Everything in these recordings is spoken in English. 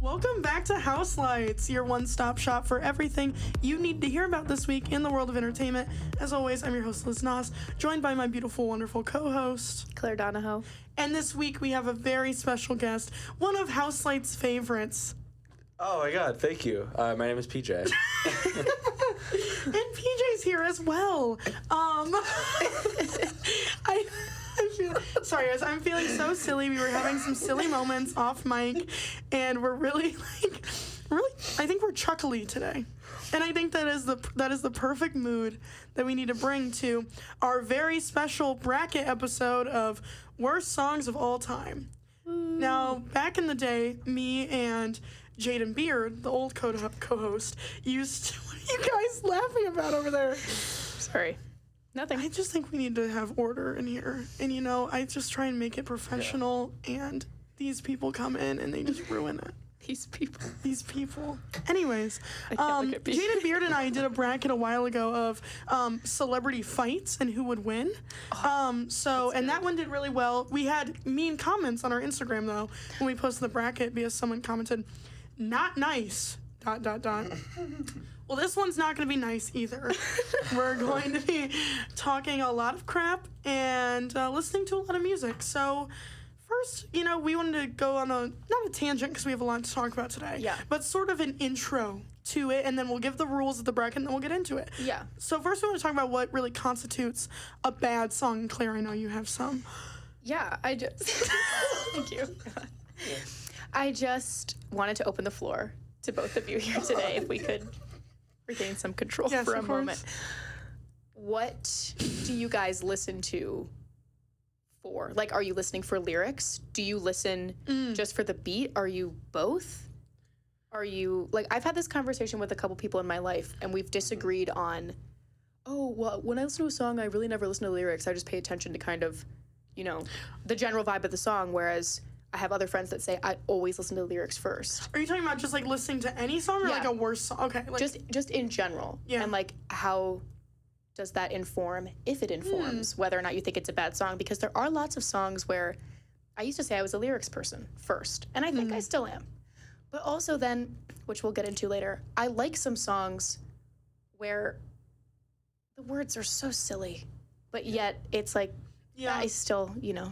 Welcome back to Houselights, your one-stop shop for everything you need to hear about this week in the world of entertainment. As always, I'm your host, Liz Nas, joined by my beautiful, wonderful co-host, Claire Donahoe. And this week we have a very special guest, one of Houselights' favorites. Oh my god, thank you. My name is PJ. And PJ's here as well. Sorry guys, I'm feeling so silly. We were having some silly moments off mic, and we're really, I think we're chuckly today. And I think that is the perfect mood that we need to bring to our very special bracket episode of Worst Songs of All Time. Now, back in the day, me and Jaden Beard, the old co-host, used to... What are you guys laughing about over there? Sorry. Nothing. I just think we need to have order in here. And, you know, I just try and make it professional, and these people come in and they just ruin it. These people. Anyways, Jaden Beard and I did a bracket a while ago of celebrity fights and who would win. That one did really well. We had mean comments on our Instagram, though, when we posted the bracket because someone commented, "Not nice, ... Well, this one's not going to be nice either. We're going to be talking a lot of crap and listening to a lot of music. So first, you know, we wanted to go on not a tangent because we have a lot to talk about today. Yeah. But sort of an intro to it, and then we'll give the rules of the bracket, and then we'll get into it. Yeah. So first we want to talk about what really constitutes a bad song. And Claire, I know you have some. Yeah, I just... Thank you. I just wanted to open the floor to both of you here today, if we could regain some control for a moment. What do you guys listen to for? Like, are you listening for lyrics? Do you listen just for the beat? Are you both? Are you, like, I've had this conversation with a couple people in my life, and we've disagreed on, oh, well, when I listen to a song, I really never listen to the lyrics. I just pay attention to kind of, you know, the general vibe of the song, whereas I have other friends that say I always listen to the lyrics first. Are you talking about just, like, listening to any song or, like, a worse song? Okay. Like, just in general. Yeah. And, like, how does that inform, if it informs, whether or not you think it's a bad song? Because there are lots of songs where I used to say I was a lyrics person first, and I think I still am. But also then, which we'll get into later, I like some songs where the words are so silly, but yet it's like, I still, you know,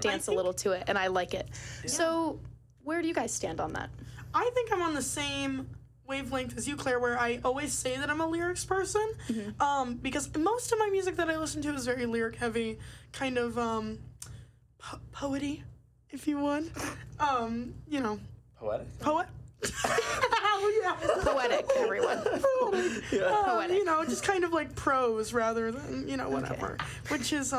dance a little to it, and I like it. Yeah. So where do you guys stand on that? I think I'm on the same wavelength as you, Claire, where I always say that I'm a lyrics person, because most of my music that I listen to is very lyric heavy, kind of poety, if you would. You know. Poetic? Poetic, everyone. Poetic. You know, just kind of like prose rather than, you know, whatever. Okay. Which is,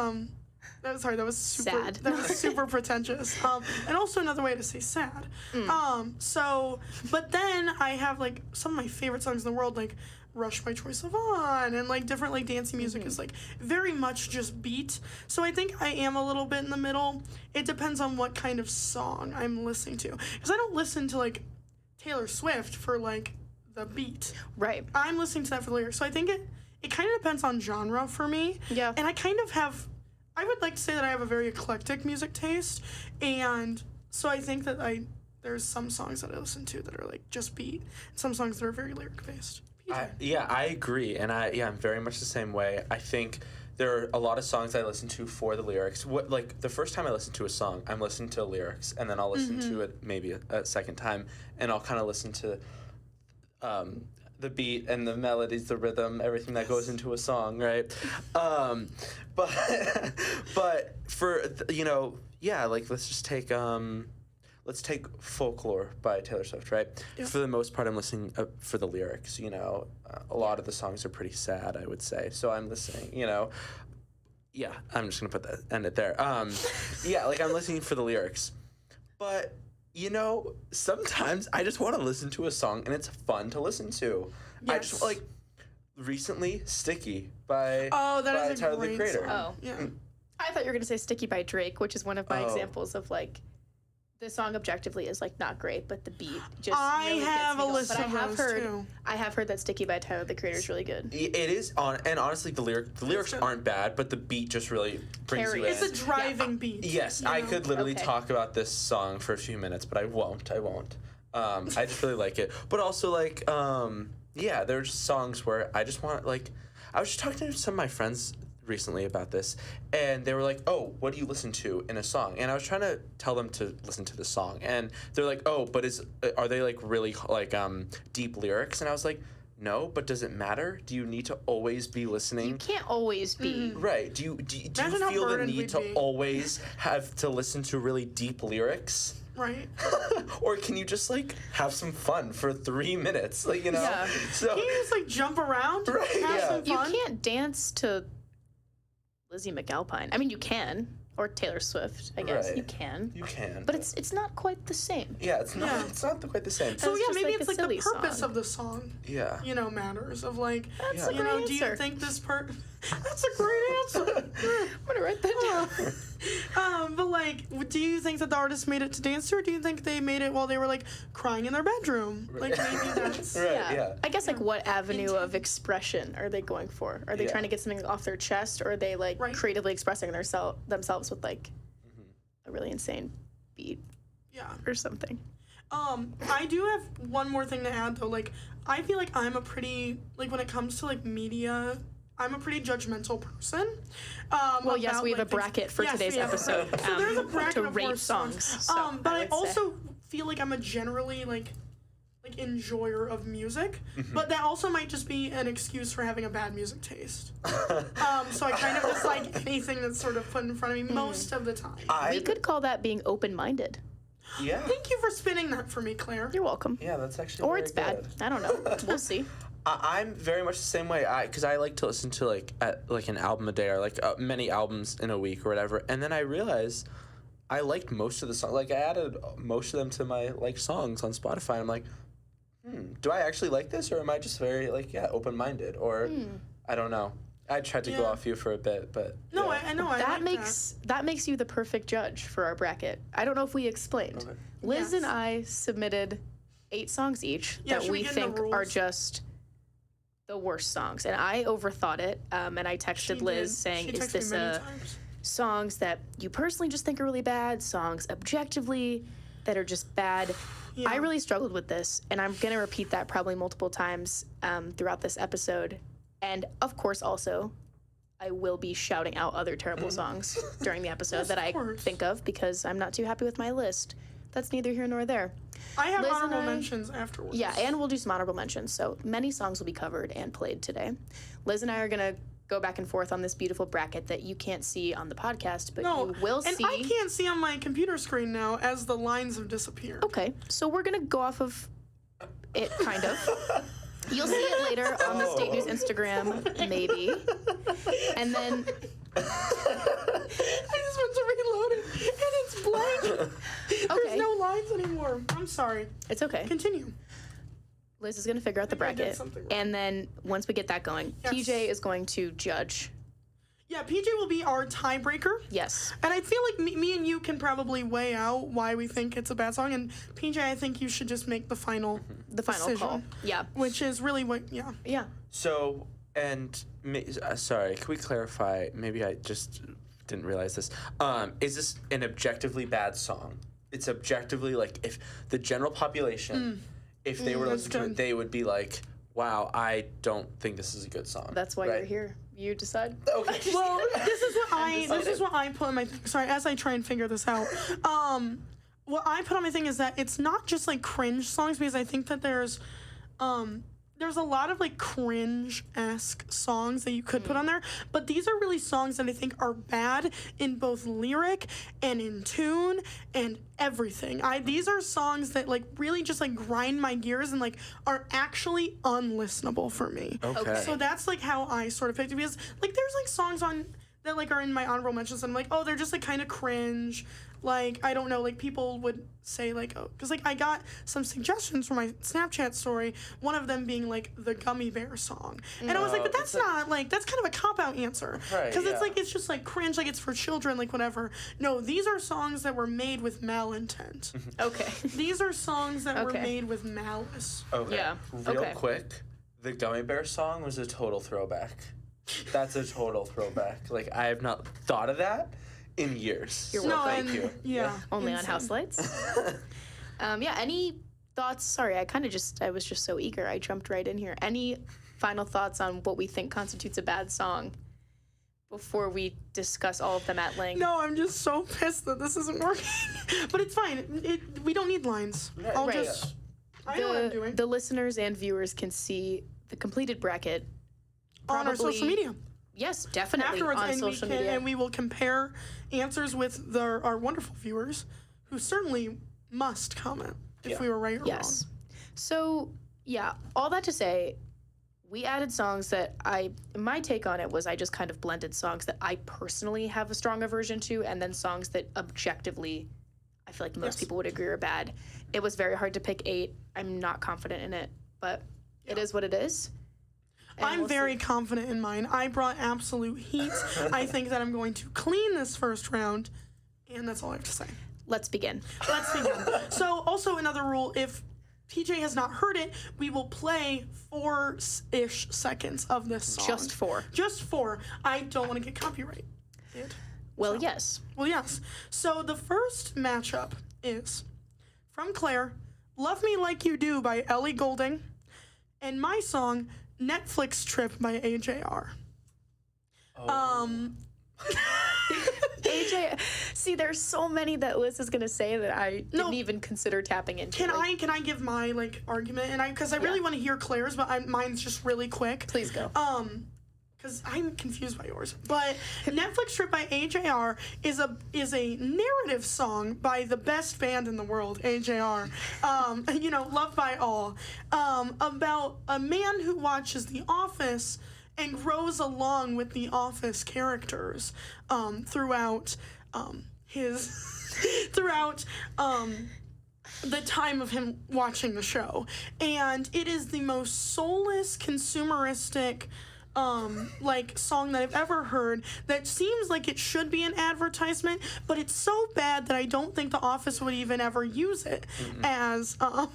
that was super sad. That was super pretentious. And also another way to say sad. But then I have like some of my favorite songs in the world, like Rush by Troye Sivan, and like different like dancing music is like very much just beat. So I think I am a little bit in the middle. It depends on what kind of song I'm listening to. Because I don't listen to like Taylor Swift for like the beat. Right. I'm listening to that for the lyrics. So I think it kind of depends on genre for me. Yeah. And I would like to say that I have a very eclectic music taste, and so I think that there's some songs that I listen to that are like just beat, and some songs that are very lyric based. I agree, and I'm very much the same way. I think there are a lot of songs I listen to for the lyrics. Like the first time I listen to a song, I'm listening to the lyrics, and then I'll listen to it maybe a second time, and I'll kind of listen to the beat and the melodies, the rhythm, everything that goes into a song, right? But for like let's take Folklore by Taylor Swift, right? Yep. For the most part, I'm listening for the lyrics. You know, a lot of the songs are pretty sad, I would say. So I'm listening. You know, I'm just gonna end it there. I'm listening for the lyrics, but. You know, sometimes I just want to listen to a song and it's fun to listen to. Yes. I just like recently Sticky by Tyler, the Creator. Oh, yeah. I thought you were going to say Sticky by Drake, which is one of my examples of like the song objectively is like not great, but the beat just really have gets me a list going. of those too. I have heard that Sticky by Tyler, the Creator is really good. It is and honestly the lyrics aren't bad, but the beat just really brings you in. It's a driving beat. Yes, I could literally talk about this song for a few minutes, but I won't. I just really like it. But also, like, yeah, there's songs where I just want, like, I was just talking to some of my friends recently about this, and they were like, oh, what do you listen to in a song? And I was trying to tell them to listen to the song, and they're like, oh, but are they, like, really, like, deep lyrics? And I was like, no, but does it matter? Do you need to always be listening? You can't always be. Right. Do you feel the need to always have to listen to really deep lyrics? Right. Or can you just, like, have some fun for 3 minutes? Like, you know? Yeah. So, can you just, like, jump around? Right, have yeah. some fun? You can't dance to Lizzie McAlpine. I mean, you can. Or Taylor Swift, I guess. Right. You can. You can. But it's not quite the same. Yeah, it's not. Yeah. It's not quite the same. So, It's yeah, just maybe like it's, a like, the silly purpose song. of the song, Yeah. you know, matters. Of, like, That's a you great know, do you answer. think this That's a great answer. I'm gonna write that down. But, like, do you think that the artist made it to dance to, or do you think they made it while they were, like, crying in their bedroom? Like, maybe that's... Right. Yeah. I guess, like, what avenue of expression are they going for? Are they Yeah. trying to get something off their chest, or are they, like, Right. creatively expressing themselves with, like, a really insane beat Yeah. or something? I do have one more thing to add, though. Like, I feel like I'm a pretty, like, when it comes to, like, media, I'm a pretty judgmental person. Well, yes, about, we have like, a bracket for today's we have a episode. bracket. So there's a bracket to of rate worst songs. So but I would say. also feel like I'm a generally, like enjoyer of music, but that also might just be an excuse for having a bad music taste. So I kind of just like anything that's sort of put in front of me most of the time. We could call that being open-minded. Yeah. Thank you for spinning that for me, Claire. You're welcome. Yeah, that's actually. Or very it's bad. good. I don't know. We'll see. I'm very much the same way. Because I like to listen to like an album a day or like many albums in a week or whatever, and then I realized I liked most of the songs. Like I added most of them to my like songs on Spotify. And I'm like, do I actually like this, or am I just very like open-minded, or I don't know. I tried to go off you for a bit, but No, yeah. I know. I That like makes you the perfect judge for our bracket. I don't know if we explained. Okay. Liz Yes. and I submitted 8 songs each Yeah, that should we we get into think are rules? just the worst songs, and I overthought it. And I texted Liz saying, "Is this songs that you personally just think are really bad, songs objectively that are just bad?" Yeah. I really struggled with this, and I'm gonna repeat that probably multiple times throughout this episode. And of course, also, I will be shouting out other terrible songs during the episode Yes, that of I course. think of because I'm not too happy with my list. That's neither here nor there. I have Liz and honorable I- mentions afterwards. Yeah, and we'll do some honorable mentions. So many songs will be covered and played today. Liz and I are gonna go back and forth on this beautiful bracket that you can't see on the podcast, but No, you will and see. I can't see on my computer screen now as the lines have disappeared. Okay, so we're gonna go off of it, kind of. You'll see it later on the State News Instagram, maybe. And then I just went to reload it, and it's blank. Okay. There's no lines anymore. I'm sorry. it's okay. Continue. Liz is gonna figure out the I think I did bracket, something wrong. and then once we get that going, Yes. PJ is going to judge. Yeah, PJ will be our tiebreaker. Yes. And I feel like me and you can probably weigh out why we think it's a bad song. And PJ, I think you should just make the final The final decision, call. Yeah. which is really what, yeah. Yeah. So, and sorry, can we clarify? Maybe I just didn't realize this. Is this an objectively bad song? It's objectively like if the general population, if they were that's listening to it, good. they would be like, "Wow, I don't think this is a good song." That's why right? you're here. You decide. Okay. Well, this is decided. what I put on my thing. Sorry, as I try and figure this out. What I put on my thing is that it's not just like cringe songs, because I think that there's a lot of like cringe-esque songs that you could put on there, but these are really songs that I think are bad in both lyric and in tune and everything. These are songs that like really just like grind my gears and like are actually unlistenable for me. Okay. So that's like how I sort of picked it, because like there's like songs on that like are in my honorable mentions and I'm like, oh, they're just like kind of cringe. Like, I don't know, like people would say like, oh, because like I got some suggestions for my Snapchat story, one of them being like the Gummy Bear song. And I was like, but that's not like, that's kind of a cop-out answer. Right, Because yeah. it's like, it's just like cringe, like it's for children, like whatever. No, these are songs that were made with malintent. Okay. These are songs that were Okay. made with malice. Okay. Yeah, Real okay. quick, the Gummy Bear song was a total throwback. That's a total throwback. Like I have not thought of that in years. You're So welcome. thank you. Yeah. Only on insane. Houselights. Yeah, any thoughts? Sorry, I was just so eager. I jumped right in here. Any final thoughts on what we think constitutes a bad song before we discuss all of them at length? No, I'm just so pissed that this isn't working. But it's fine. We don't need lines. I know what I'm doing. The listeners and viewers can see the completed bracket on our social media. Yes, definitely afterwards, on social media. And we will compare answers with our wonderful viewers, who certainly must comment if we were right or wrong. So, yeah, all that to say, we added songs that my take on it was I just kind of blended songs that I personally have a strong aversion to, and then songs that objectively I feel like most people would agree are bad. It was very hard to pick 8. I'm not confident in it, but it is what it is. I'm very confident in mine. I brought absolute heat. I think that I'm going to clean this first round, and that's all I have to say. Let's begin. So, also another rule, if PJ has not heard it, we will play 4-ish seconds of this song. Just 4. Just 4. I don't want to get copyrighted. Well, yes. Well, yes. So the first matchup is from Claire, Love Me Like You Do by Ellie Goulding, and my song, Netflix Trip by AJR. AJ, see, there's so many that Liz is gonna say that I didn't even consider tapping into. Can I give my argument? And because I really want to hear Claire's, but mine's just really quick. Please go. Because I'm confused by yours. But Netflix Trip by AJR is a narrative song by the best band in the world, AJR. Loved by all. About a man who watches The Office and grows along with The Office characters throughout the time of him watching the show. And it is the most soulless, consumeristic song that I've ever heard that seems like it should be an advertisement, but it's so bad that I don't think The Office would even ever use it as an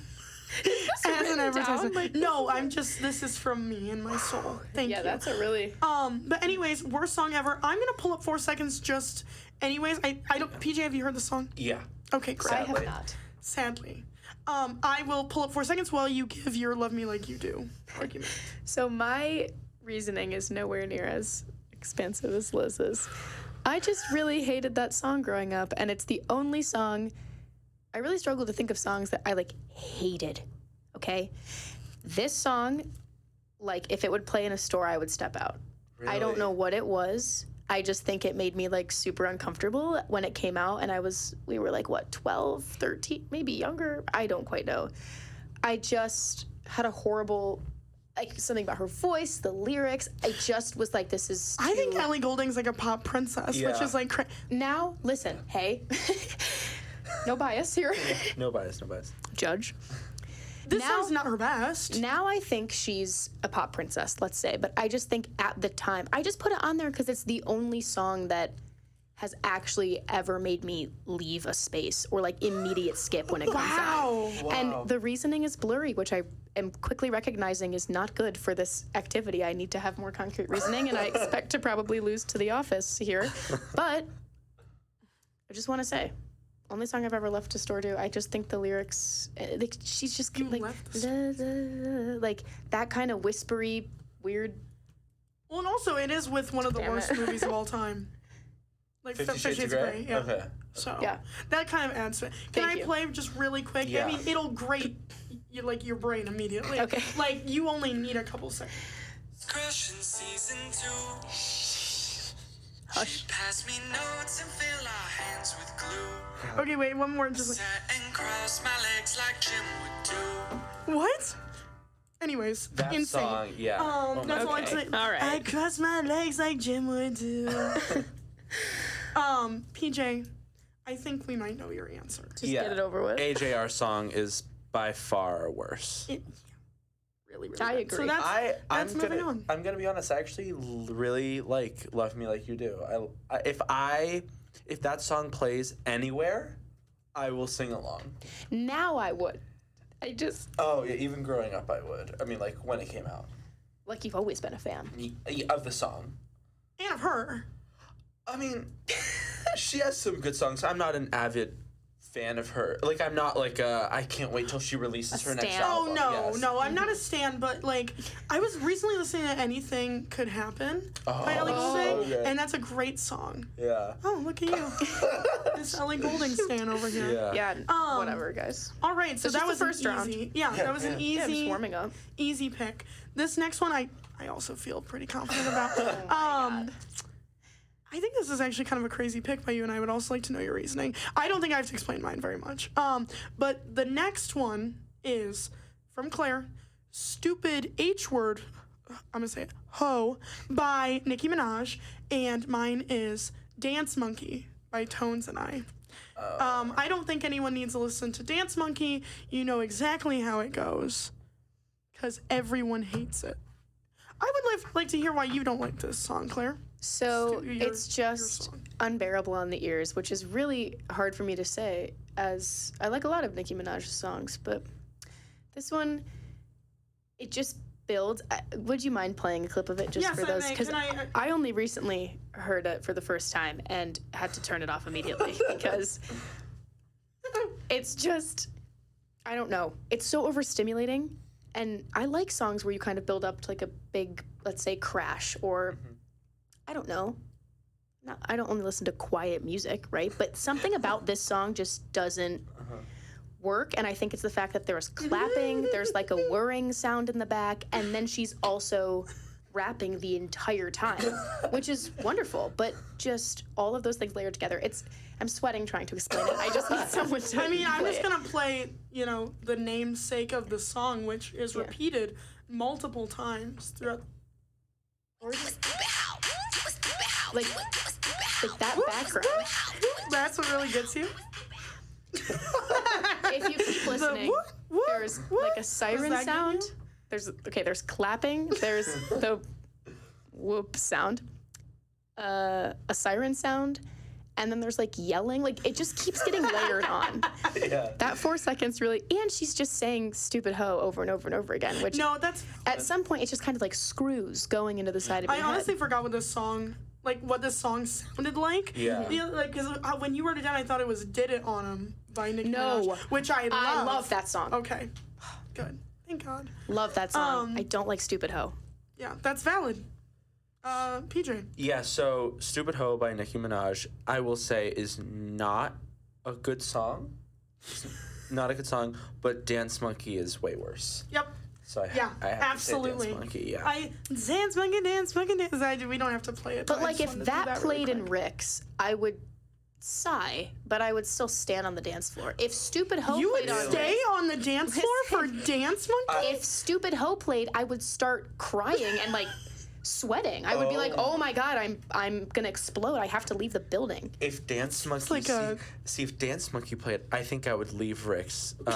advertisement. No, this is from me and my soul. Thank you. Yeah, that's a really... But anyways, worst song ever. I'm going to pull up 4 seconds just... Anyways, I don't... PJ, have you heard the song? Yeah. Okay, great. I have not. Sadly. I will pull up 4 seconds while you give your Love Me Like You Do argument. So my reasoning is nowhere near as expansive as Liz's. I just really hated that song growing up, and it's the only song... I really struggle to think of songs that I, hated, okay? This song, if it would play in a store, I would step out. Really? I don't know what it was. I just think it made me, super uncomfortable when it came out, and we were, 12, 13, maybe younger? I don't quite know. I just had a horrible... something about her voice, the lyrics. I just was this is too... I think Ellie Goulding's a pop princess, which is Now, listen, hey... No bias here. No bias. Judge. This song's not her best. Now I think she's a pop princess, let's say. But I just think at the time, I just put it on there because it's the only song that has actually ever made me leave a space or immediate skip when it comes on. Wow. And the reasoning is blurry, which I am quickly recognizing is not good for this activity. I need to have more concrete reasoning, and I expect to probably lose to The Office here. But I just want to say... Only song I've ever left a store to. I just think the lyrics, she's just that kind of whispery, weird. Well, and also it is with one of the worst movies of all time, 50 Shades of Grey. Yeah. Okay. So that kind of adds to it. Can I play just really quick? Yeah. I mean, it'll grate your brain immediately. Okay. You only need a couple seconds. Crushing season 2. Hush. Pass me notes and fill our hands with glue. Okay, wait, one more. Just Sat and cross my legs like Jim would do. What? Anyways, that insane. Song, yeah. That's all I'm saying. All right. I cross my legs like Jim would do. PJ, I think we might know your answer. Just get it over with. AJR song is by far worse. Really I bad. agree. So that's moving on. I'm gonna be honest. I actually really like "Love Me Like You Do." If that song plays anywhere, I will sing along. Now I would. I just. Oh yeah, even growing up, I would. I mean, when it came out. You've always been a fan Of the song. And of her. I mean, she has some good songs. I'm not an avid fan of her. Like, I'm not like I can't wait till she releases her next album. Oh no, I'm not a stan, but like I was recently listening to "Anything Could Happen" by Ellie Goulding, and that's a great song. Yeah. Oh, look at you, this Ellie Goulding stan over here. Yeah. Whatever, guys. All right, so that was the first round. easy. Yeah, that was an easy. Just warming up. Easy pick. This next one, I also feel pretty confident about. God. I think this is actually kind of a crazy pick by you, and I would also like to know your reasoning. I don't think I have to explain mine very much. But the next one is from Claire, "Stupid H Word," I'm gonna say it, "Ho," by Nicki Minaj, and mine is "Dance Monkey" by Tones and I. I don't think anyone needs to listen to Dance Monkey. You know exactly how it goes, because everyone hates it. I would like to hear why you don't like this song, Claire. So it's just unbearable on the ears, which is really hard for me to say, as I like a lot of Nicki Minaj's songs, but this one, it just builds. Would you mind playing a clip of it just for those? Because I only recently heard it for the first time and had to turn it off immediately because it's just, I don't know. It's so overstimulating, and I like songs where you kind of build up to like a big, let's say, crash or... I don't know. I don't only listen to quiet music, right? But something about this song just doesn't work. And I think it's the fact that there's clapping, there's like a whirring sound in the back, and then she's also rapping the entire time, which is wonderful. But just all of those things layered together. I'm sweating trying to explain it. I just need someone to I'm just going to play, the namesake of the song, which is repeated multiple times throughout. Like that background. That's what really gets you? If you keep listening, there's like a siren sound. There's clapping. There's the whoop sound. A siren sound. And then there's like yelling. Like it just keeps getting layered on. Yeah. That 4 seconds really, and she's just saying "stupid hoe" over and over and over again. Which at some point it's just kind of like screws going into the side of your head. I honestly forgot what this song sounded like. Yeah. Because when you wrote it down, I thought it was "Did It On 'Em" by Nicki Minaj, which I love. I love that song. Okay. Good. Thank God. Love that song. I don't like "Stupid Hoe." Yeah, that's valid. PJ. Yeah, so "Stupid Ho" by Nicki Minaj, I will say, is not a good song. Not a good song, but "Dance Monkey" is way worse. Yep. So I have absolutely. to say "Dance Monkey," yeah. Dance Monkey, Dance Monkey, Dance. We don't have to play it. But like if that played in Rick's, I would sigh, but I would still stand on the dance floor. If "Stupid Ho" played on Rick's, stay on the dance floor for "Dance Monkey"? If "Stupid Ho" played, I would start crying and like sweating. I would be like, "Oh my God, I'm gonna explode. I have to leave the building." If Dance Monkey if Dance Monkey played, I think I would leave Rick's and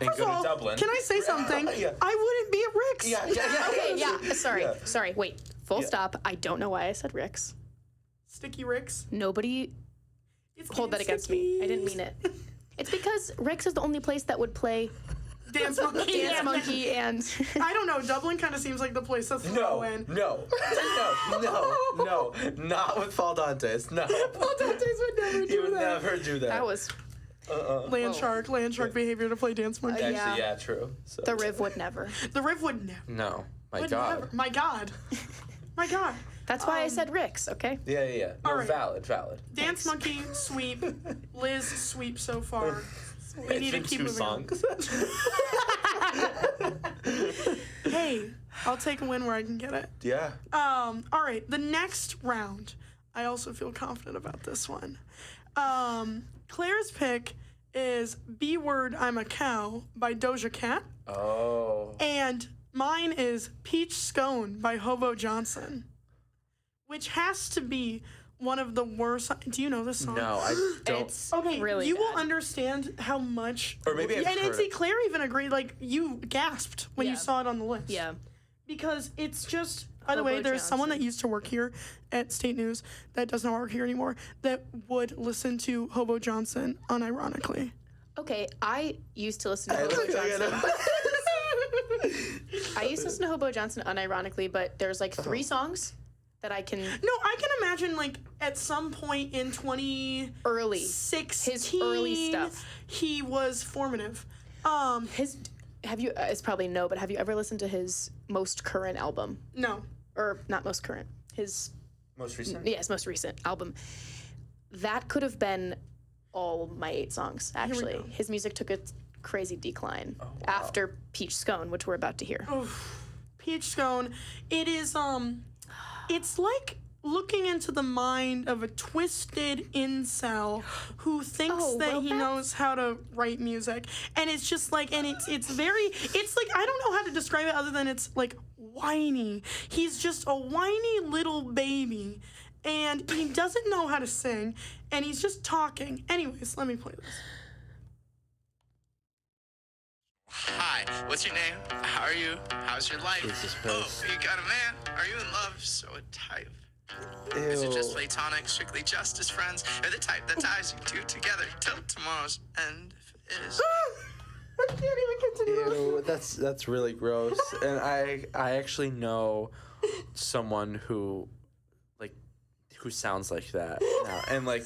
go to Dublin. Can I say something? Yeah. I wouldn't be at Rick's. Yeah. Okay, yeah. Sorry. Wait. Full stop. I don't know why I said Rick's. Sticky Rick's. Nobody hold that against me. I didn't mean it. It's because Rick's is the only place that would play Dance Monkey. Dance Monkey and... I don't know. Dublin kind of seems like the place to throw in. No. Not with Paul Dantes. No. Paul Dantes would never do that. He would never do that. That was... Land shark behavior to play Dance Monkey. Actually, yeah, true. So. The Riv would never. The Riv would never. No. My God. Never. My God. My God. That's why I said Rick's, okay? Yeah. No, right. Valid. Dance Monkey, sweep. Liz, sweep so far. We need to keep moving songs. Hey, I'll take a win where I can get it. Yeah. All right, the next round. I also feel confident about this one. Claire's pick is "B Word, I'm a Cow" by Doja Cat. Oh. And mine is "Peach Scone" by Hobo Johnson, which has to be one of the worst. Do you know this song? No, I don't. It's Okay, really you bad. will understand how much. Or maybe I've heard it. Claire even agreed. Like you gasped when you saw it on the list. Yeah. Because it's just. By the Hobo way, there's Johnson. someone that used to work here at State News that does not work here anymore that would listen to Hobo Johnson unironically. Okay, I used to listen to Hobo Johnson. I used to listen to Hobo Johnson unironically, but there's like 3 songs that I can. No, I can imagine like at some point in 2016, his early stuff. He was formative. It's probably no, but have you ever listened to his most current album? No. Or not most current. His most recent. Yes, most recent album. That could have been all my 8 songs. Actually, his music took a crazy decline after Peach Scone, which we're about to hear. Oof. Peach Scone. It is it's like looking into the mind of a twisted incel who thinks that he knows how to write music. And it's just like, and it's like, I don't know how to describe it other than it's like whiny. He's just a whiny little baby. And he doesn't know how to sing. And he's just talking. Anyways, let me play this. Hi, what's your name? How are you? How's your life? Oh, you got a man? Are you in love? So a type. Ew. Is it just platonic, strictly just as friends? Or the type that ties you two together till tomorrow's end? If it is. I can't even continue. Ew, that's really gross. And I actually know someone who sounds like that now. And like,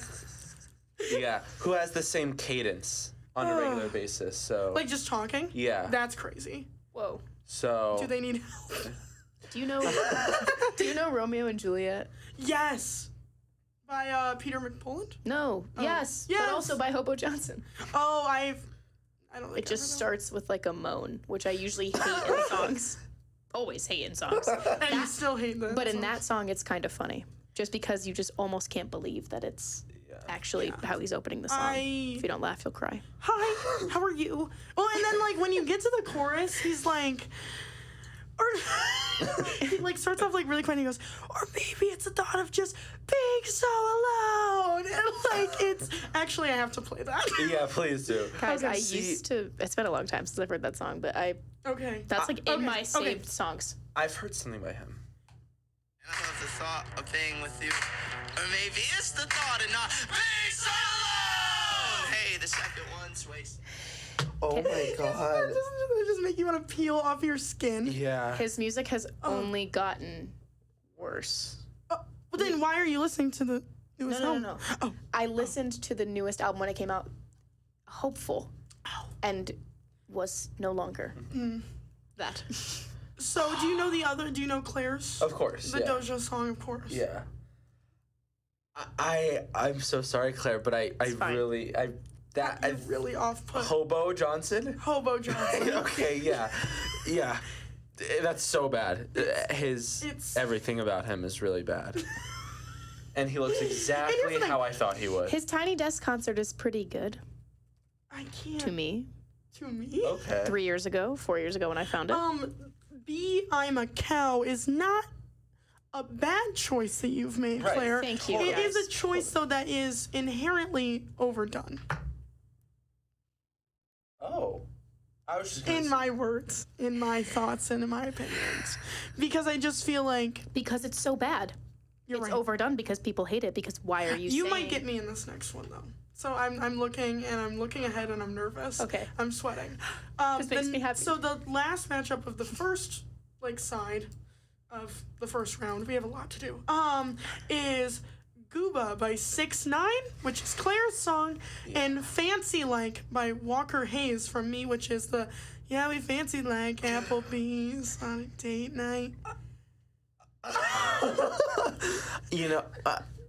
yeah, who has the same cadence on a regular basis. So like just talking? Yeah. That's crazy. Whoa. So do they need help? Do you know Romeo and Juliet? Yes. By Peter McPoland? No. Oh. Yes. But also by Hobo Johnson. Oh, I don't think it just starts with like a moan, which I usually hate in songs. Always hate in songs. And you still hate them. But in that song it's kind of funny. Just because you just almost can't believe that it's actually how he's opening the song. If you don't laugh, you'll cry. Hi, how are you? Well, and then like when you get to the chorus, he's like, he like starts off like really quiet and he goes, or maybe it's the thought of just being so alone. And like it's actually I have to play that. Yeah, please do. Guys, it's been a long time since I've heard that song, but that's like in my saved songs. I've heard something by him. And I love the thought of being with you. Or maybe it's the thought of not being so alone. Hey, the second one's wasted. Oh my god. Doesn't it just make you want to peel off your skin? Yeah. His music has only gotten worse. Well, then why are you listening to the newest album? No. Oh. I listened to the newest album when it came out, hopeful, and was no longer that. So do you know do you know Claire's? Of course, The Doja song, of course. Yeah. I'm so sorry, Claire, but I really really off-put. Hobo Johnson? Hobo Johnson. Okay, yeah. Yeah. That's so bad. Everything about him is really bad. And he looks exactly how I thought he would. His Tiny Desk concert is pretty good. I can't. To me. Okay. 4 years ago when I found it. I'm a Cow is not a bad choice that you've made, Right. Claire. Thank you. It is a choice, though, that is inherently overdone. Oh. I was just gonna In my words, in my thoughts, and in my opinions. Because I just feel like... Because it's so bad. You're it's right. overdone because people hate it, because why are you You saying... might get me in this next one, though. So I'm looking ahead and I'm nervous. Okay. I'm sweating. This makes me happy. So the last matchup of the first side of the first round, we have a lot to do. Is Gooba by 6ix9ine, which is Claire's song, and Fancy Like by Walker Hayes from me, which is the we fancy like Applebee's on a date night.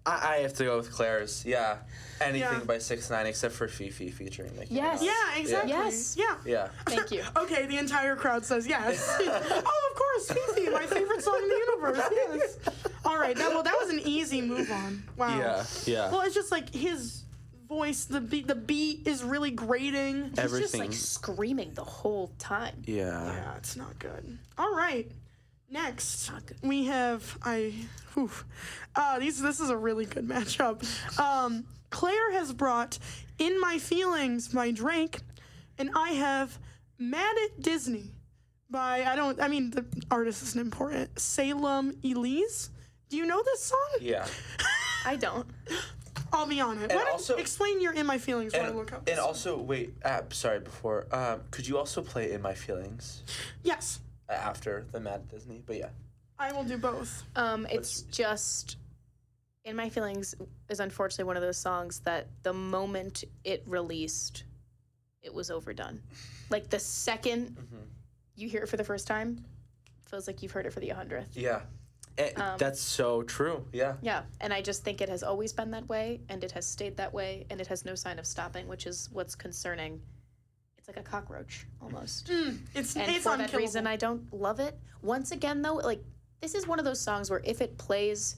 I have to go with Claire's. Yeah. Anything by 6ix9ine except for Fifi featuring Nicki Yes. Minaj. Yeah, exactly. Yes. Yeah. Yeah. Thank you. Okay, the entire crowd says yes. Oh, of course, Fifi, my favorite song in the universe. Yes. All right. That was an easy move on. Wow. Yeah. Yeah. Well, it's just like his voice, the beat is really grating. Everything. He's just like screaming the whole time. Yeah. Yeah, it's not good. All right. Next, we have this is a really good matchup. Claire has brought "In My Feelings" by Drake, and I have "Mad at Disney" by the artist isn't important. Salem Elise. Do you know this song? Yeah. I don't. I'll be on it. And Why don't also- explain your "In My Feelings" while I look up. And also, wait. Sorry. Before, could you also play "In My Feelings" Yes. after the Mad Disney? But yeah. I will do both. It's just, In My Feelings is unfortunately one of those songs that the moment it released, it was overdone. Like the second you hear it for the first time, feels like you've heard it for the 100th. Yeah. That's so true. Yeah. Yeah, and I just think it has always been that way, and it has stayed that way, and it has no sign of stopping, which is what's concerning. It's like a cockroach, almost. It's for unkillable. that reason, I don't love it. Once again, though, like, this is one of those songs where if it plays,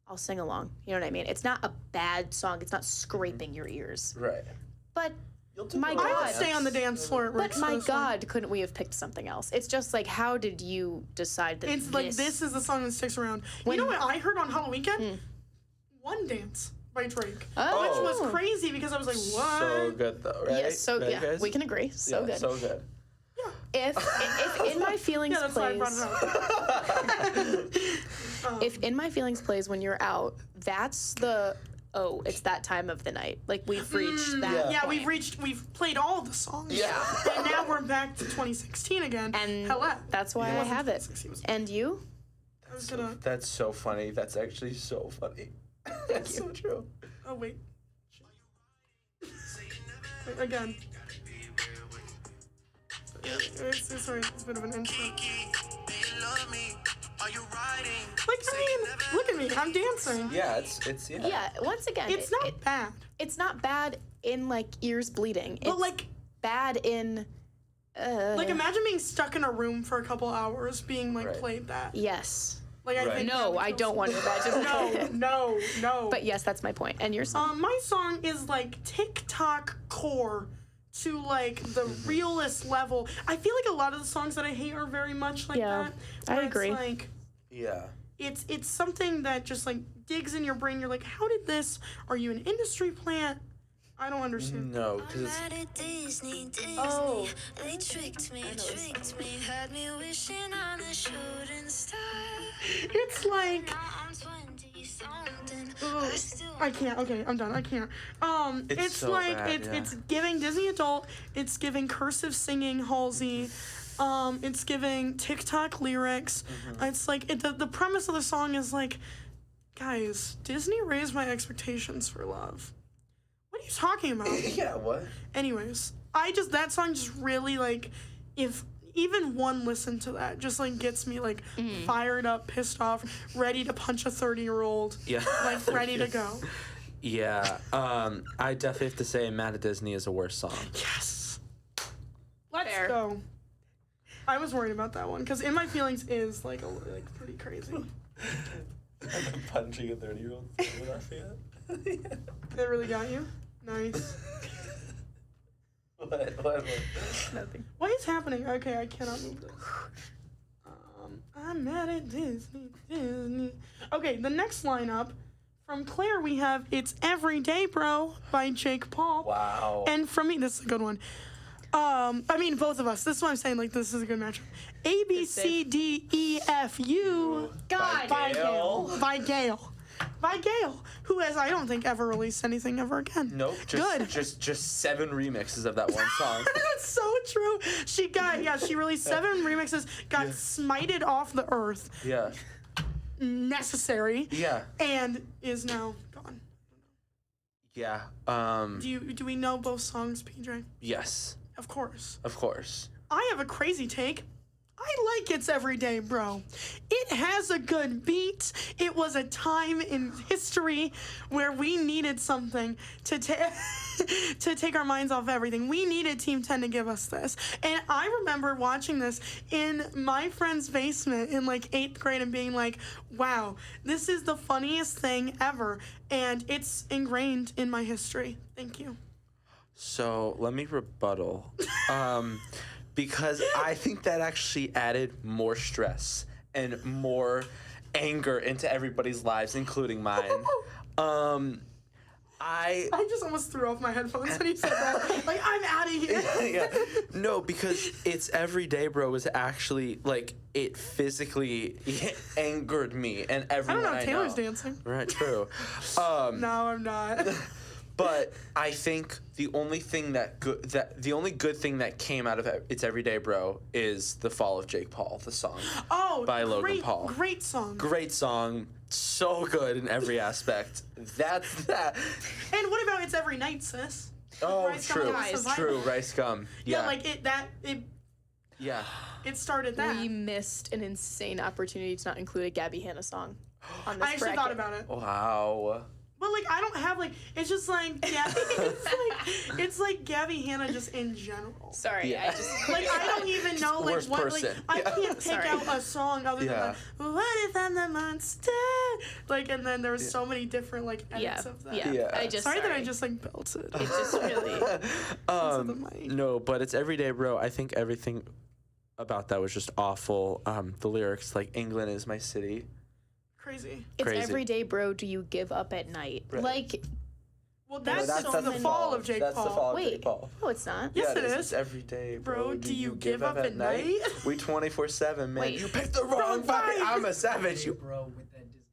I'll sing along. You know what I mean? It's not a bad song. It's not scraping your ears. Right. But my I God. would stay on the dance floor. But my God, couldn't we have picked something else? It's just like, how did you decide that It's like, this is the song that sticks around. You know what I heard on Halloween? One Dance by Drake. Which was crazy because I was like, what? So good, though, right? Yes, so, right, yeah, guys? we can agree. So good. So good. If In My Feelings That's why I brought plays, it up. if In My Feelings plays when you're out, that's it's that time of the night. Like, we've reached that Yeah, point. we've played all the songs. Yeah. And now we're back to 2016 again. And Hello. that's why I have it. 2016, was- And you? I was gonna. That's so funny. That's actually so funny. That's so true. Oh, wait. Wait, again. Sorry, it's a bit of an intro. Like, I mean, look at me, I'm dancing. Yeah, it's yeah. Yeah, once again, It's not bad. It's not bad in, like, ears bleeding. It's But, like, bad in... like, imagine being stuck in a room for a couple hours being, like, Right. played that. Yes. Like, I Right. think that No, would I kill don't want to someone. imagine. No. But yes, that's my point. And your song? My song is like TikTok core to like the realest level. I feel like a lot of the songs that I hate are very much like Yeah, that. I where agree. It's like Yeah. it's something that just like digs in your brain. You're like, how did this? Are you an industry plant? I don't understand. No, because it's Disney. Oh. They tricked me, had me wishing on a shooting star. It's like. Now I'm 20 something. Ugh, I can't. Okay, I'm done. I can't. It's It's so like bad, yeah. it's giving Disney adult. It's giving cursive singing Halsey. It's giving TikTok lyrics. It's like the premise of the song is like, guys, Disney raised my expectations for love. What are you talking about? yeah, what? Anyways, that song just really like, if even one listen to that just like gets me like fired up, pissed off, ready to punch a 30-year-old. Yeah. Like ready to go. Yeah. I definitely have to say Mad at Disney is a worse song. Yes. Let's Fair. go. I was worried about that one because In My Feelings is like pretty crazy. Punching a 30-year-old. It really got you? Nice. What? Nothing. What is happening? Okay, I cannot move this. I'm mad at Disney. Okay, the next lineup from Claire we have It's Everyday Bro by Jake Paul. Wow. And from me, this is a good one. I mean, both of us. This is what I'm saying. Like, this is a good matchup. A, B, C, D, E, F, U. God. By Gail. Gail. By Gail. By Gail, who has, I don't think, ever released anything ever again. Nope. Good. Just 7 remixes of that one song. That's so true. She released 7 remixes, got smited off the earth, Yeah. necessary, Yeah. and is now gone. Yeah. Do we know both songs, PJ? Yes. Of course. Of course. I have a crazy take. I like It's Everyday Bro. It has a good beat. It was a time in history where we needed something to take our minds off everything. We needed Team 10 to give us this. And I remember watching this in my friend's basement in like 8th grade and being like, wow, this is the funniest thing ever. And it's ingrained in my history. Thank you. So let me rebuttal. Because I think that actually added more stress and more anger into everybody's lives, including mine. I just almost threw off my headphones when you said that. Like, I'm out of here. yeah. No, because It's Everyday Bro was actually, like, it physically angered me and I everyone don't know. Taylor's know. dancing. Right, true. No, I'm not. But I think the only good thing that came out of It's Everyday Bro is the fall of Jake Paul, the song. By Logan Paul. Great song. Great song. So good in every aspect. That's that. And what about It's Every Night, sis? Oh, Rice true. Gum True. Rice Gum. Yeah, like it. Yeah. It started that. We missed an insane opportunity to not include a Gabby Hanna song on this I actually thought about it. Wow. But like I don't have like it's just like Gabby it's like Gabby Hanna just in general. Sorry, Yeah. I just Like I don't even know like worst what person. like I can't pick out a song other than Yeah. like, what if I'm the monster? Like and then there's so many different like edits of that. Yeah. I just Sorry that I just like belted. It just really. the mic. No, but It's Everyday Bro. I think everything about that was just awful. The lyrics, like England is my city. Crazy. It's Crazy. Everyday Bro, do you give up at night? Right. Like, Well, that's, that's the fall of Jake Paul. That's the fall of wait, Jake Paul. no, it's not. Yes, Yeah, it is. It's everyday, Bro, do you give up at night? We 24/7, man. Wait. You picked the wrong fight. I'm a savage. You. Bro with that Disney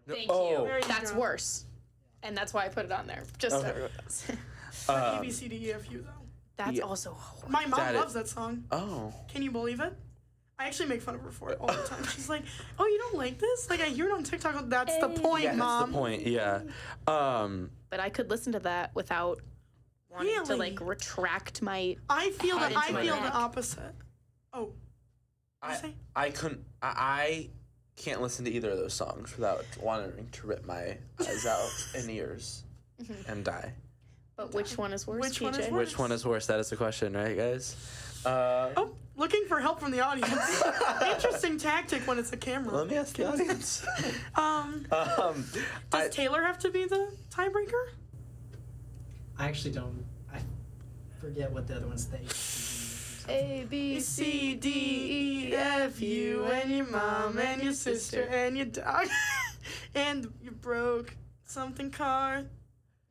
Channel. Thank Oh. There you That's go. worse. And that's why I put it on there. Just so Okay. everyone knows. A, B, C, D, E, F, U, though. That's Yeah. also horrible. My mom That loves is- that song. Oh. Can you believe it? I actually make fun of her for it all the time. She's like, "Oh, you don't like this? Like I hear it on TikTok. That's the point, Yeah, mom." that's the point. Yeah. But I could listen to that without wanting to Really? like retract my. I feel Hot that I into my feel the neck. opposite. Oh, I say? I couldn't. I can't listen to either of those songs without wanting to rip my eyes out and ears and die. But which one is worse? Which one is TJ? worse? Which one is worse? That is the question, right, guys? Oh, looking for help from the audience. Interesting tactic when it's a camera. Let me ask the audience. Does Taylor have to be the tiebreaker? I actually don't. I forget what the other ones think. A B C, D, E, F, U, and your mom, and your sister, and your dog, and you broke something car.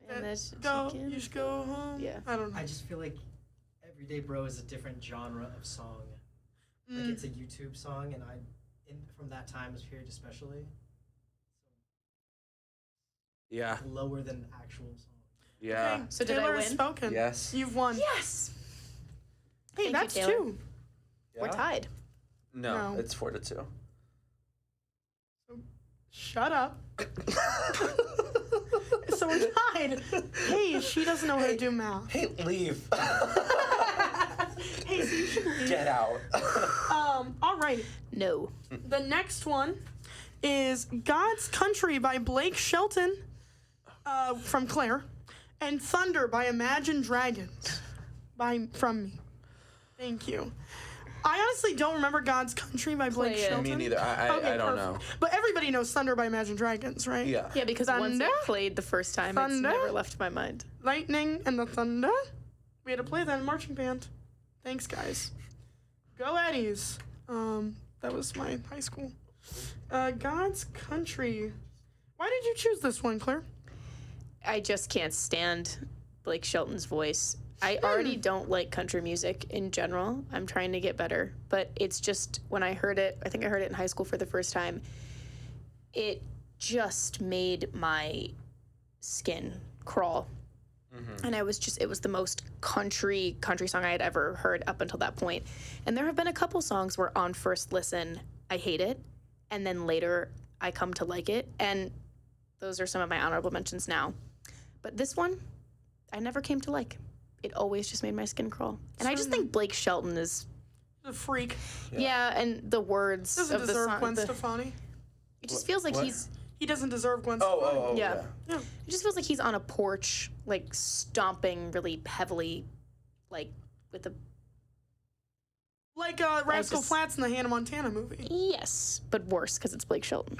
And that's Go, chicken. you should go home. Yeah. I don't know. I just feel like Everyday Bro is a different genre of song. Like it's a YouTube song, and from that time period especially, Yeah. lower than actual song. Yeah. Okay, So did I Taylor has win? spoken. Yes. You've won. Yes. Hey, Thank you, that's Taylor. 2. We're tied. No, No. it's 4-2. Shut up. So we're tied. Hey, she doesn't know how to do math. Hey, leave. Hey, so you should leave. Get out. All right. No. The next one is God's Country by Blake Shelton from Claire, and Thunder by Imagine Dragons from me. Thank you. I honestly don't remember God's Country by Blake Play it. Shelton. Me neither. I don't know. But everybody knows Thunder by Imagine Dragons, right? Yeah. Yeah, because once Thunder? it played the first time, it's Thunder? never left my mind. Lightning and the Thunder. We had to play that in marching band. Thanks, guys. Go Eddies. That was my high school. God's Country. Why did you choose this one, Claire? I just can't stand Blake Shelton's voice. I already don't like country music in general. I'm trying to get better. But it's just, when I heard it, I think I heard it in high school for the first time, it just made my skin crawl. And it was the most country song I had ever heard up until that point. And there have been a couple songs where on first listen, I hate it. And then later, I come to like it. And those are some of my honorable mentions now. But this one, I never came to like. It always just made my skin crawl. And I just think Blake Shelton is, The freak. yeah, and the words Doesn't of the deserve song. Gwen Stefani. It just feels like What? He doesn't deserve Gwen Stefani. Oh, Yeah. Yeah. It just feels like he's on a porch, like stomping really heavily, like with a Like Rascal just- Flatts in the Hannah Montana movie. yes, but worse because it's Blake Shelton.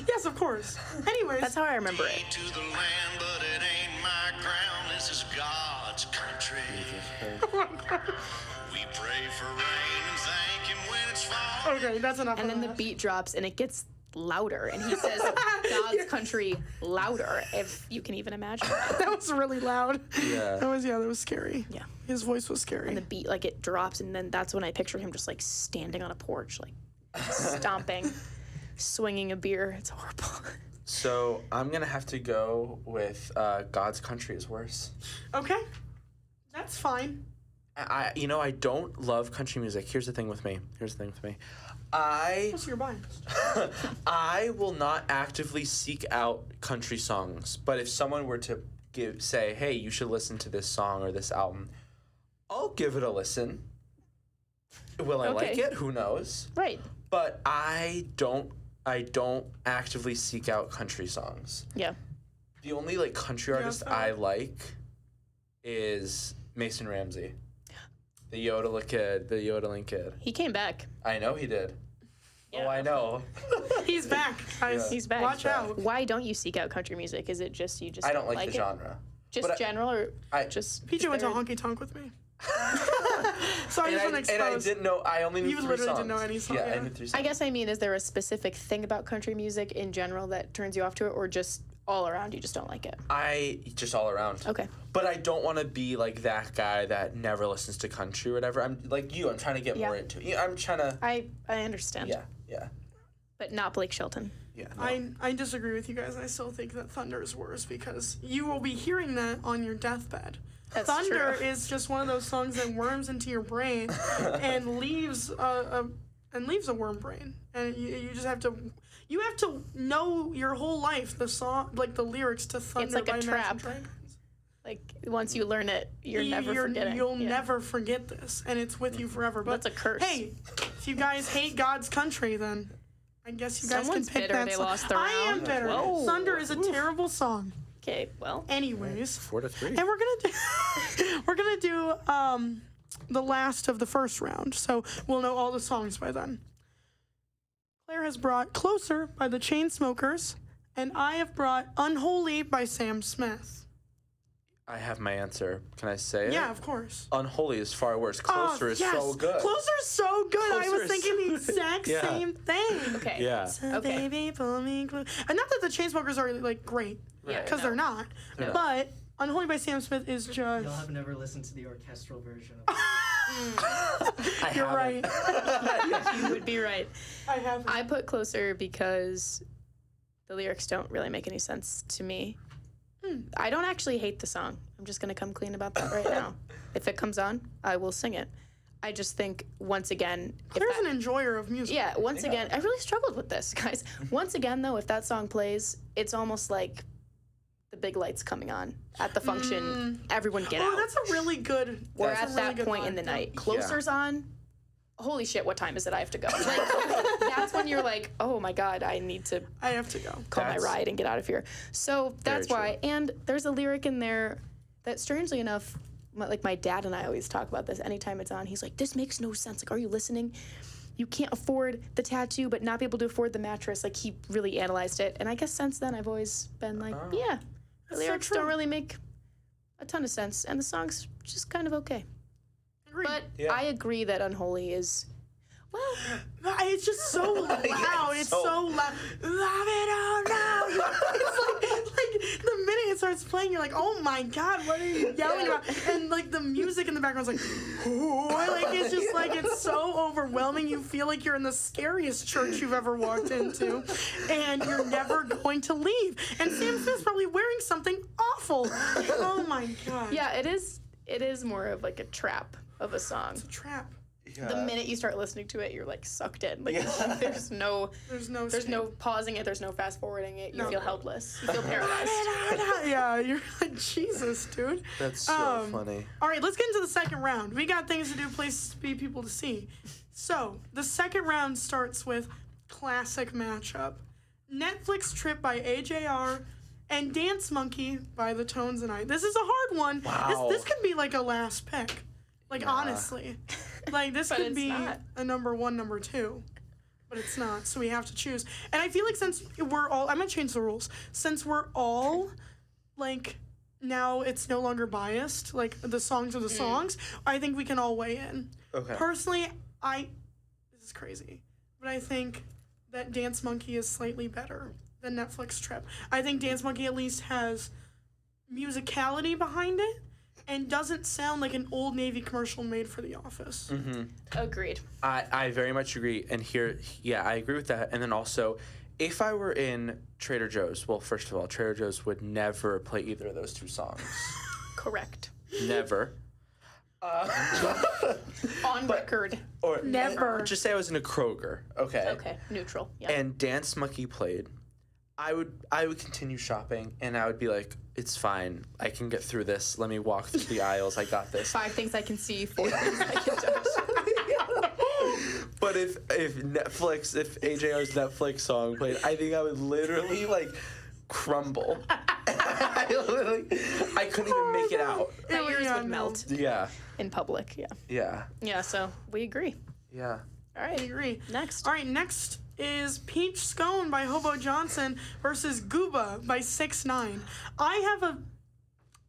Yes, of course. Anyways, That's how I remember it. To the land, but it ain't my ground. This is God's country. We pray for rain and thank Him when it's fall. okay, that's enough. And of then the that. beat drops and it gets louder, and he says God's country louder, if you can even imagine that. That was really loud. Yeah. That was scary. Yeah. His voice was scary. And the beat, like, it drops, and then that's when I picture him just like standing on a porch, like stomping, swinging a beer. It's horrible. So I'm gonna have to go with God's Country is Worse. Okay, that's fine. I don't love country music. Here's the thing with me. What's your bias? I will not actively seek out country songs, but if someone were to say, hey, you should listen to this song or this album, I'll give it a listen. Will I like it? Who knows? Right. But I don't actively seek out country songs. Yeah. The only country artist I like is Mason Ramsey. The yodeling kid. He came back. I know he did. Yeah. Oh, I know. He's back, guys. Yeah. He's back. Watch out. Why don't you seek out country music? Is it just you just I don't like like the genre. Just general or I just... PJ went to Honky Tonk with me. So I just want to expose. And I didn't know. I only knew You 3 literally songs. didn't know any song. Yeah, I knew 3 songs. I guess I mean, is there a specific thing about country music in general that turns you off to it, or just all around you just don't like it? I just all around. Okay. But I don't want to be like that guy that never listens to country or whatever. I'm like you. I'm trying to get more into it. I'm trying to. I understand. Yeah. But not Blake Shelton. Yeah. No. I disagree with you guys. I still think that Thunder is worse because you will be hearing that on your deathbed. That's Thunder true. is just one of those songs that worms into your brain and leaves a worm brain, and you just have to know your whole life the song, like the lyrics to Thunder. It's like by a Imagine trap. Dragons. Like once you learn it, you're never forgetting. You'll never forget this, and it's with you forever. But That's a curse. Hey, if you guys hate God's country, then I guess you guys Someone's can pick bitter that they song. lost the I am round. bitter. Whoa. Thunder is a terrible song. Okay, well. Anyways, 4-3. and we're gonna do the last of the first round, so we'll know all the songs by then. Claire has brought Closer by the Chainsmokers, and I have brought Unholy by Sam Smith. I have my answer. Can I say it? Yeah, of course. Unholy is far worse. Closer is yes. so good. Closer's so good. I Closer was is thinking the so exact good. Yeah. same thing. Okay. Yeah. So Okay. baby, pull me close. And not that the Chainsmokers are great, Yeah, because they're not. No. But Unholy by Sam Smith is just. Y'all have never listened to the orchestral version of I You're haven't. right. You would be right. I have. I put Closer because the lyrics don't really make any sense to me. I don't actually hate the song. I'm just going to come clean about that right now. If it comes on, I will sing it. I just think, once again... Claire's an enjoyer of music. Yeah, once again, I really struggled with this, guys. Once again, though, if that song plays, it's almost like the big lights coming on at the function. Everyone get out. Oh, that's a really good. We're that's at a that really good point line. in the night. Yeah. Closer's on. Holy shit, what time is it? I have to go. Like, that's when you're like, oh my God, I need to I have to go. call That's- my ride and get out of here. So that's Very why. And there's a lyric in there that, strangely enough, my dad and I always talk about this anytime it's on. He's like, this makes no sense. Like, are you listening? You can't afford the tattoo, but not be able to afford the mattress. Like, he really analyzed it. And I guess since then, I've always been like, yeah, the That's so lyrics true. don't really make a ton of sense. And the song's just kind of okay. Agreed. But Yeah. I agree that Unholy is, well, It's just so loud. It's so loud. Love it all now. It's like the minute it starts playing, you're like, oh my God, what are you yelling about? And the music in the background's like, ooh, it's just it's so overwhelming. You feel like you're in the scariest church you've ever walked into, and you're never going to leave. And Sam Smith's probably wearing something awful. Oh my God. yeah, it is more of like a trap of a song. It's a trap. The minute you start listening to it, you're like sucked in. Like there's no pausing it. There's no fast forwarding it. You feel helpless. You feel paralyzed. Yeah, you're like, Jesus, dude. That's so funny. All right, let's get into the second round. We got things to do, places to be, people to see. So the second round starts with classic matchup: Netflix Trip by AJR and Dance Monkey by the Tones and I. This is a hard one. Wow. This could be like a last pick. Honestly. This But could it's be not. a number 1, number 2. But it's not, so we have to choose. And I feel like since we're all, I'm gonna change the rules. Since we're all, now it's no longer biased, the songs are the songs, I think we can all weigh in. Okay. Personally, this is crazy, but I think that Dance Monkey is slightly better than Netflix Trip. I think Dance Monkey at least has musicality behind it and doesn't sound like an Old Navy commercial made for The Office. Agreed. I very much agree. And here, I agree with that. And then also, if I were in Trader Joe's, well, first of all, Trader Joe's would never play either of those two songs. Correct. Never. On record. Or Never. Just say I was in a Kroger, okay? Okay, neutral. Yeah. And Dance Monkey played. I would continue shopping, and I would be like, it's fine. I can get through this. Let me walk through the aisles. I got this. 5 things I can see, 4 things I can touch. But if AJR's Netflix song played, I think I would literally like crumble. I couldn't even make it out. My ears would melt Yeah. in public. Yeah. Yeah. Yeah. So we agree. Yeah. All right. I agree. Next. All right, next is Peach Scone by Hobo Johnson versus Gooba by 6ix9ine.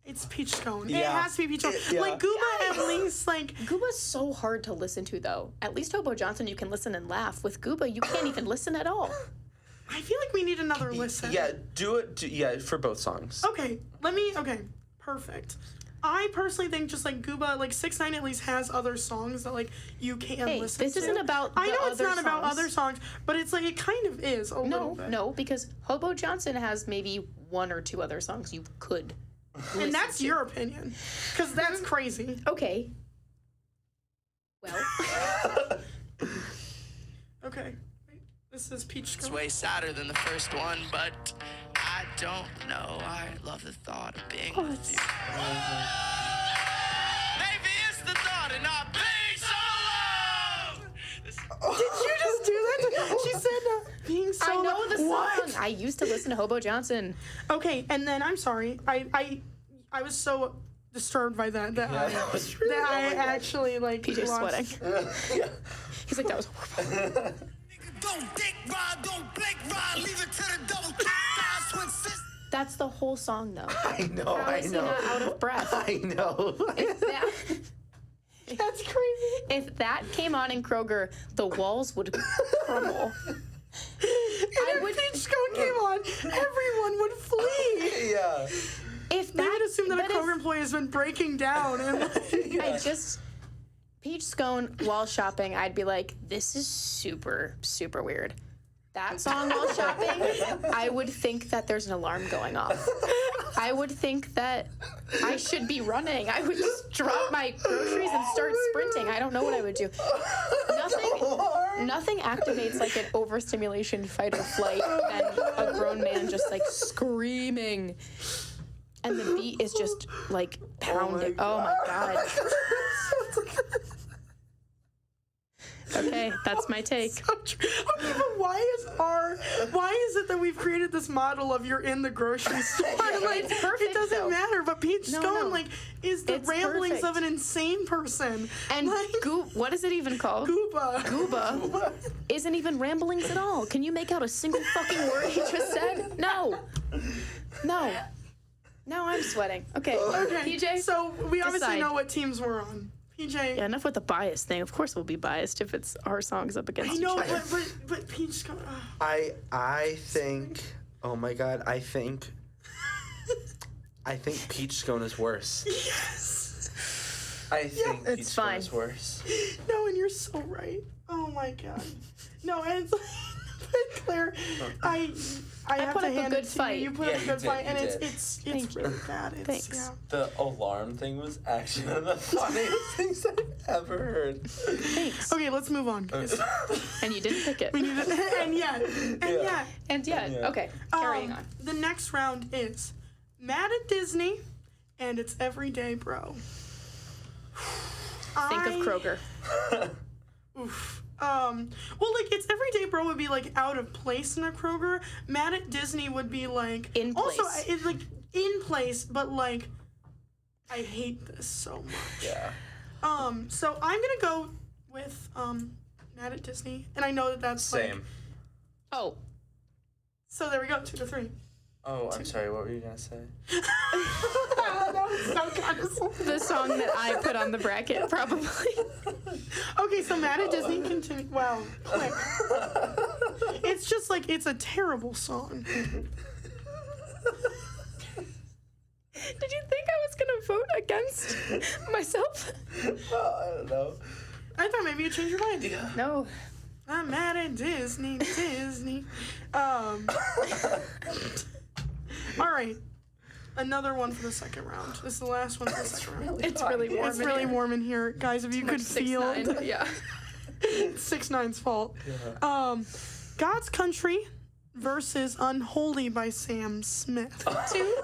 It's Peach Scone. It Yeah. has to be Peach Scone. Yeah. Like, Gooba at least, like... Gooba's so hard to listen to, though. At least Hobo Johnson, you can listen and laugh. With Gooba, you can't even listen at all. I feel like we need another listen. Yeah, do it for both songs. Okay, perfect. I personally think just like Gooba, like 6ix9ine at least has other songs that like you can listen to. This isn't about the I know it's other not about songs. other songs, but it's like it kind of is a little bit. No, because Hobo Johnson has maybe 1 or 2 other songs you could listen And that's to. your opinion, because that's crazy. Okay. Well. Okay, wait, this is Peach It's Scone. way sadder than the first one, but I don't know. I love the thought of being with you. Maybe it's the thought of not being so alone. Did you just do that? She said being so. I know the song. What? I used to listen to Hobo Johnson. Okay, and then I'm sorry. I was so disturbed by that I actually like PJ's lost. sweating. He's like, that was horrible. Don't dick ride, don't blink ride, leave it to the double kick guys to insist. That's the whole song, though. I know. How is he not out of breath? I know. That's crazy. If that came on in Kroger, the walls would crumble. If Peach Scone came on, everyone would flee. Yeah. If They that, would assume that a but Kroger employee has been breaking down and like, Peach Scone while shopping, I'd be like, this is super, super weird. That song while shopping, I would think that there's an alarm going off. I would think that I should be running. I would just drop my groceries and start sprinting. I don't know what I would do. Nothing activates like an overstimulation fight or flight than a grown man just like screaming. And the beat is just like pounding. Oh my god. Okay, that's my take. so true. Okay, but why is it that we've created this model of you're in the grocery store? Like, it's perfect, it doesn't though. matter, but Peach Scone, No. like, is the It's ramblings perfect. of an insane person. And like, what is it even called? Gooba. Gooba isn't even ramblings at all. Can you make out a single fucking word he just said? No. Now I'm sweating. Okay, Okay, PJ. so we obviously decide. know what teams we're on. PJ. Yeah, enough with the bias thing. Of course we'll be biased if it's our songs up against I know, each other. but Peach Scone. I think. Oh my god. I think Peach Scone is worse. Yes. I think It's Peach Scone fine. is worse. No, and you're so right. Oh my god. No, and it's like, but Claire, I have put to up a hand good it to fight. you. You put Yeah, up a you good did, fight, you and did. it's Thank you. really bad. It's, Thanks. Yeah. The alarm thing was actually one of the funniest things I've ever heard. Thanks. Okay, let's move on. guys. And you didn't pick it. We need to, and yet, And yeah, okay, carrying on. The next round is Mad at Disney, and it's Everyday Bro. Think of Kroger. Oof. Well, like, it's Everyday Bro would be, like, out of place in a Kroger. Mad at Disney would be, like... In Also, place. it's, like, in place, but, like, I hate this so much. Yeah. So I'm gonna go with, Mad at Disney. And I know that that's, like... Same. Oh, So there we go, 2-3. Oh, I'm sorry. What were you gonna say? That was so kind of... the song that I put on the bracket, probably. Okay, so Mad at Disney continue. Wow, quick. It's just like it's a terrible song. Did you think I was gonna vote against myself? Well, I don't know. I thought maybe you'd change your mind. No. I'm mad at Disney. All right. Another one for the second round. This is the last one for the second round. It's really warm. It's really warm in here. Guys, if you could feel 6'9". Yeah. 6'9's fault. God's Country versus Unholy by Sam Smith. Two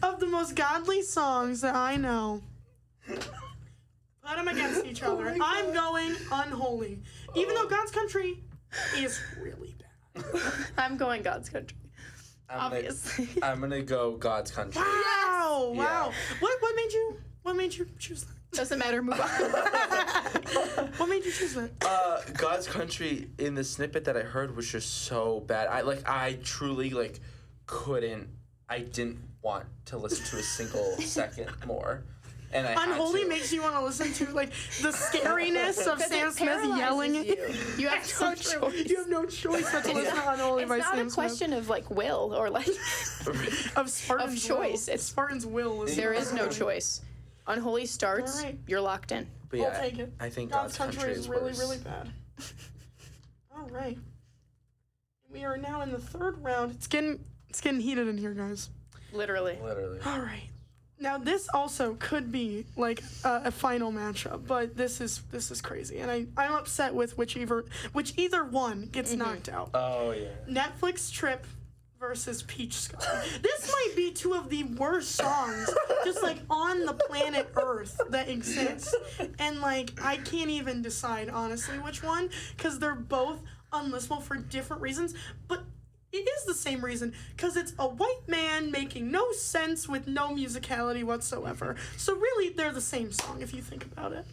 of the most godly songs that I know. Put them against each other. I'm going Unholy. Even though God's Country is really bad. I'm going God's Country. Obviously. I'm gonna go God's Country. Wow! Yeah. Wow! What made you choose that? Doesn't matter. Move on. What made you choose that? God's Country in the snippet that I heard was just so bad. I truly couldn't. I didn't want to listen to a single second more. And I Unholy had to. makes you want to listen to the scariness of Sam Smith yelling. You have no choice. You have no choice but to listen to Unholy by Sam Smith. It's not a question of will or of Spartan's choice. Will. It's Spartan's will. There is no choice. Unholy starts. Right. You're locked in. But I'll take it. I think God's God's Country is really, worse. really bad. All right. We are now in the third round. It's getting heated in here, guys. Literally. All right. Now this also could be a final matchup, but this is crazy, and I'm upset with which either one gets knocked out. Oh yeah. Netflix Trip versus Peach Scone. This might be two of the worst songs just on the planet Earth that exist, and I can't even decide honestly which one because they're both unlistenable for different reasons, but. It is the same reason, because it's a white man making no sense with no musicality whatsoever. So really, they're the same song if you think about it.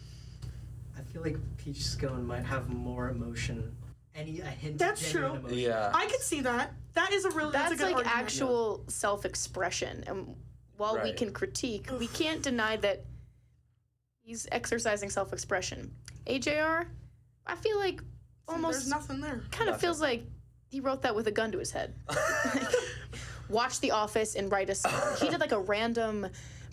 I feel like Peach Scone might have more emotion. A hint That's of genuine true. emotion. Yeah. I could see that. That's a good argument. Actual self-expression, and while we Right. can critique, we can't deny that he's exercising self-expression. AJR, I feel like almost There's nothing there. kind of feels like he wrote that with a gun to his head. Watch The Office and write a song. He did a random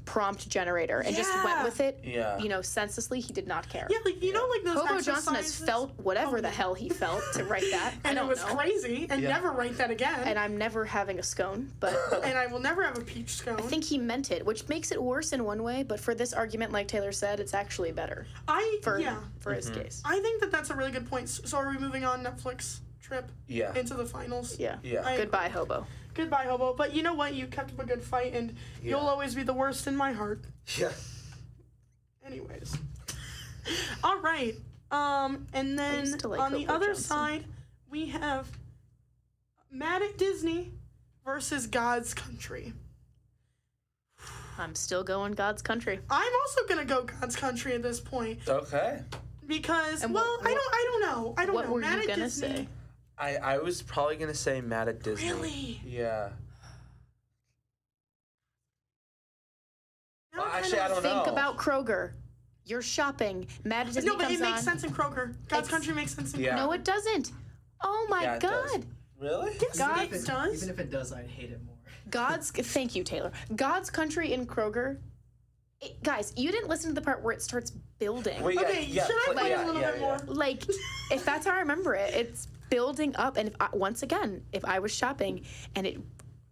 prompt generator and just went with it. Yeah. Senselessly. He did not care. Yeah, those Hobo exercises. Johnson has felt whatever the hell he felt to write that. And I don't it was know. crazy, and never write that again. And I'm never having a scone, but And I will never have a peach scone. I think he meant it, which makes it worse in one way, but for this argument, like Taylor said, it's actually better for his case. I think that's a really good point. So are we moving on Netflix Trip Yeah. into the finals? Yeah. Yeah. Goodbye, Hobo. Goodbye, Hobo. But you know what? You kept up a good fight, and you'll always be the worst in my heart. Yeah. Anyways. All right. And then used to like on the Hobo other Johnson. side, we have Mad at Disney versus God's Country. I'm still going God's Country. I'm also gonna go God's Country at this point Okay. because, And I don't know. I don't What know. were Mad you at gonna Disney. say? I was probably gonna say Mad at Disney. Really? Yeah. Now I'm Actually, kinda- I don't know. Think about Kroger. You're shopping. Mad at Disney No, but comes it makes on. sense in Kroger. God's It's- Country makes sense in Yeah. Kroger. No, it doesn't. Oh my Yeah, it does. God. Really? Yes, God it does. Even if it does, I'd hate it more. Thank you, Taylor. God's Country in Kroger. Guys, you didn't listen to the part where it starts building. Wait, Okay, should I play a little bit more? Like, if that's how I remember it, it's building up. And once again, if I was shopping and it,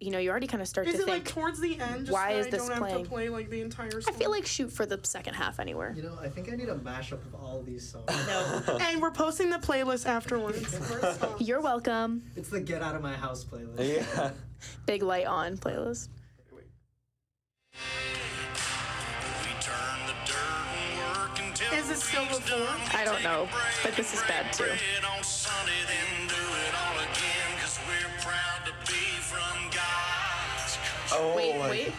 you already kind of start Is to it think, towards the end? Just why so is I this don't playing? have to play the entire I song? feel like shoot for the second half anywhere. I think I need a mashup of all these songs. No. And we're posting the playlist afterwards. First song. You're welcome. It's the Get Out of My House playlist. Yeah. Big light on playlist. We turn the dirt and work until Is it still the week's before? done. I don't know, but this is bad too. Break on Sunday, then do it all again, 'cause we're proud to be from God's country. Oh, Wait.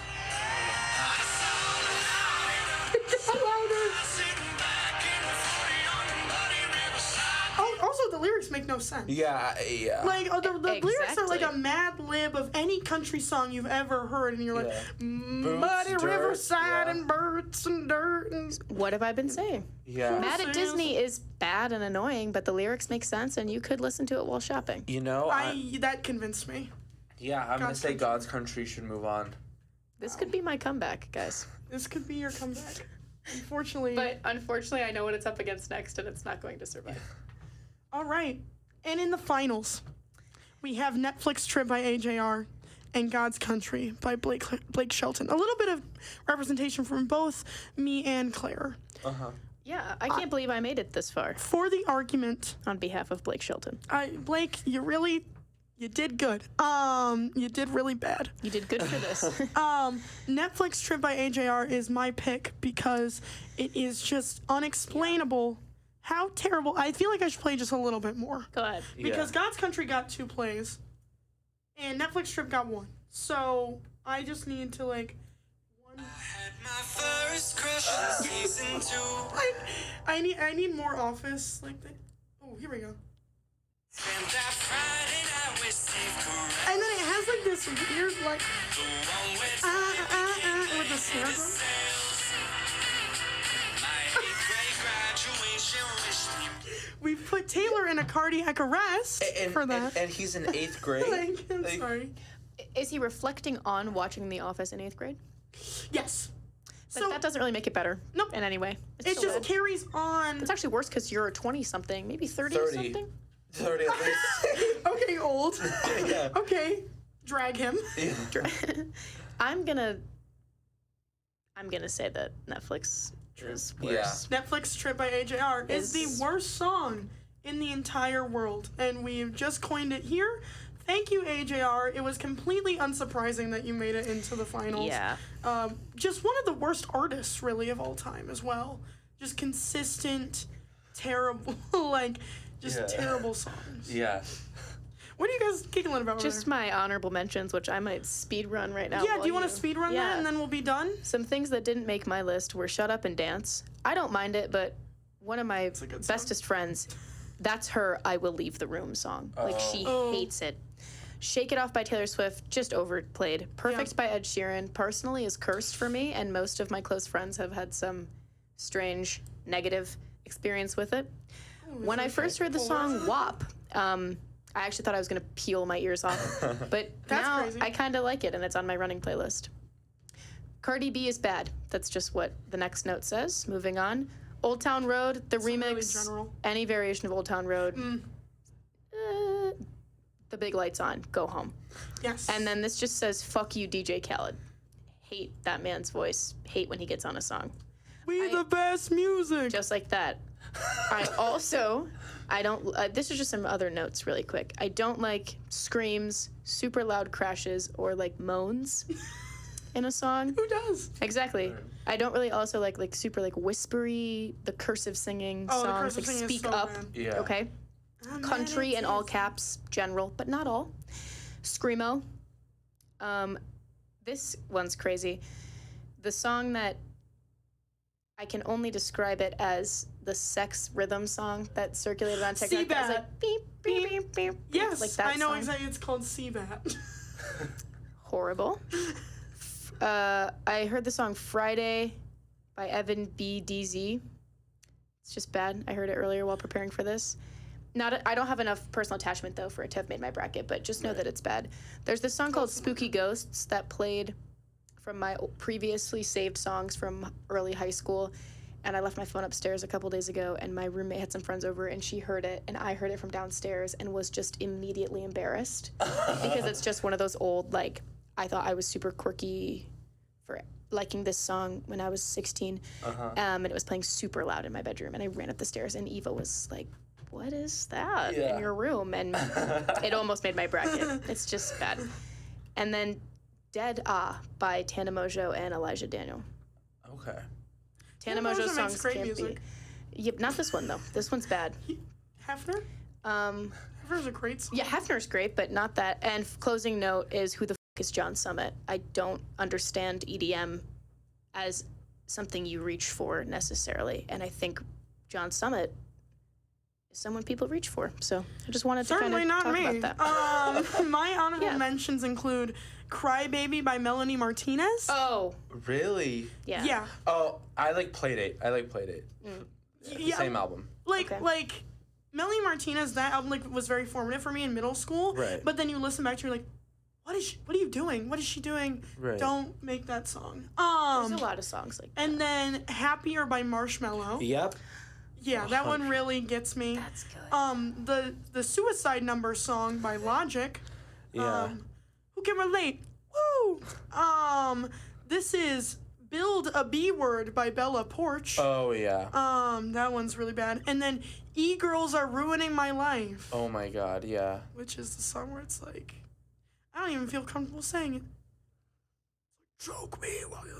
Sitting back in the 40 on the muddy riverside. Oh, also the lyrics make no sense. Yeah. The lyrics are like a Exactly. mad lib of any country song you've ever heard, and you're like, Yeah. muddy dirt, riverside yeah. and birds and dirt and. What have I been saying? Yeah. Mad at Yes. Disney is bad and annoying, but the lyrics make sense and you could listen to it while shopping. That convinced me. Yeah, I'm gonna God's say Country. God's Country should move on. This could be my comeback, guys. This could be your comeback. Unfortunately. But unfortunately, I know what it's up against next and it's not going to survive. All right. And in the finals, we have Netflix Trip by AJR and God's Country by Blake Shelton. A little bit of representation from both me and Claire. Yeah, I can't believe I made it this far. For the argument, on behalf of Blake Shelton. Blake, you did good. You did really bad. You did good for this. Netflix Trip by AJR is my pick because it is just unexplainable how terrible. I feel like I should play just a little bit more. Go ahead. Because God's Country got 2 plays, and Netflix Trip got 1. So I just need to like. I had my first crush in season 2. I need more Office like that. Oh, here we go. Spent that Friday night with Steve Carell. And then it has like this weird like The one with with the snare drum. My 8th grade graduation wish me. We put Taylor in a cardiac arrest for that. And he's in 8th grade. I'm sorry. Is he reflecting on watching The Office in 8th grade? Yes. But that doesn't really make it better. Nope. In any way. It just carries on. It's actually worse because you're a 20-something, maybe 30-something. 30 at least. Okay, old. Yeah. Okay, drag him. Yeah. I'm gonna say that Netflix is worse. Netflix Trip by AJR is the worst song in the entire world, and we've just coined it here. Thank you, AJR. It was completely unsurprising that you made it into the finals. Yeah. Just one of the worst artists, really, of all time as well. Just consistent, terrible, terrible songs. Yeah. What are you guys giggling about? Just my honorable mentions, which I might speed run right now. Yeah, do you want to speed run that and then we'll be done? Some things that didn't make my list were Shut Up and Dance. I don't mind it, but one of my bestest friends, that's her I Will Leave the Room song. Like, she hates it. Shake It Off by Taylor Swift, just overplayed. Perfect by Ed Sheeran, personally is cursed for me, and most of my close friends have had some strange negative experience with it. When I first heard the song WAP, I actually thought I was going to peel my ears off. But now crazy. I kind of like it, and it's on my running playlist. Cardi B is bad. That's just what the next note says. Moving on. Old Town Road, the remix, really general. any variation of Old Town Road. The Big Lights On, go home. Yes. And then this just says, fuck you, DJ Khaled. Hate that man's voice. Hate when he gets on a song. The best music. Just like that. I don't, this is just some other notes really quick. I don't like screams, super loud crashes, or like moans in a song. Who does? Exactly. I don't really also like super like whispery, the cursive singing songs, the cursive like singing is speak so up. bad. Yeah. Okay. Country in all caps, general, but not all. Screamo. This one's crazy. The song that I can only describe it as the sex rhythm song that circulated on TikTok. That was like beep, beep, beep, beep. Yes, like that I know song. exactly. It's called Seabat. Horrible. I heard the song Friday by Evan B. DZ. It's just bad. I heard it earlier while preparing for this. I don't have enough personal attachment, though, for it to have made my bracket, but just know that it's bad. There's this song called Spooky Ghosts that played from my previously saved songs from early high school, and I left my phone upstairs a couple days ago, and my roommate had some friends over, and she heard it, and I heard it from downstairs and was just immediately embarrassed because it's just one of those old, like, I thought I was super quirky for liking this song when I was 16, and it was playing super loud in my bedroom, and I ran up the stairs, and Eva was like, what is that in your room? And it almost made my bracket. It's just bad. And then Dead by Tana Mojo and Elijah Daniel. Okay. Tana Mojo's songs great can't music. be. Yep, not this one though. This one's bad. Hefner? Hefner's a great song. Yeah, Hefner's great, but not that. And closing note is who the f is John Summit? I don't understand EDM as something you reach for necessarily, and I think John Summit is someone people reach for. So I just wanted to kind of talk about that. My honorable mentions include Cry Baby by Melanie Martinez. Oh. Really? Yeah. Yeah. Oh, I like Playdate. Yeah. Same album. Like Melanie Martinez, that album was very formative for me in middle school. Right. But then you listen back to you're like, what are you doing? What is she doing? Right. Don't make that song. There's a lot of songs like that. And then Happier by Marshmello. Yep. Yeah, that one really gets me. That's good. The Suicide Number song by Logic. Yeah. Who can relate? Woo! This is Build a B Word by Bella Porch. Oh, yeah. That one's really bad. And then E-Girls Are Ruining My Life. Oh, my God, yeah. Which is the song where it's like, I don't even feel comfortable saying it. Choke me while you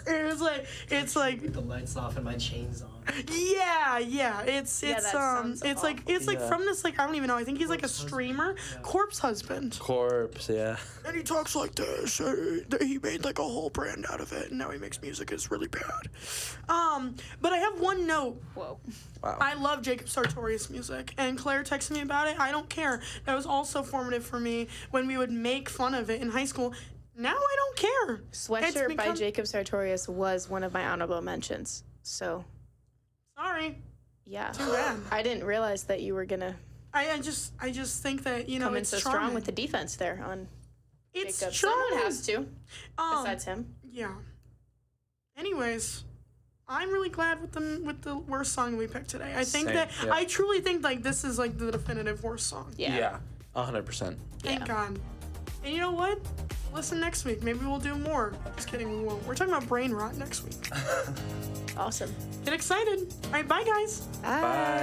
it's like With the lights off and my chains on. yeah it's that sounds like from this, like, I don't even know, I think he's like a Corpse streamer. Husband. Yeah. Corpse Husband. Corpse, yeah. And he talks like this. He made like a whole brand out of it, and now he makes music. It's really bad. But I have one note. Whoa. Wow. I love Jacob Sartorius music, and Claire texted me about it. I don't care. That was also formative for me when we would make fun of it in high school. Now I don't care. Sweatshirt by Jacob Sartorius was one of my honorable mentions. So. Sorry. Yeah. Too bad. I didn't realize that you were gonna I just think that, you know, come in it's so charming. strong with the defense there on It's Jacob. charming. Someone has to, besides him. Yeah. Anyways, I'm really glad with the worst song we picked today. I think I truly think like this is like the definitive worst song. Yeah. 100%. Thank God. And you know what? Listen next week. Maybe we'll do more. Just kidding, we won't. We're talking about brain rot next week. Awesome. Get excited. All right, bye guys. Bye.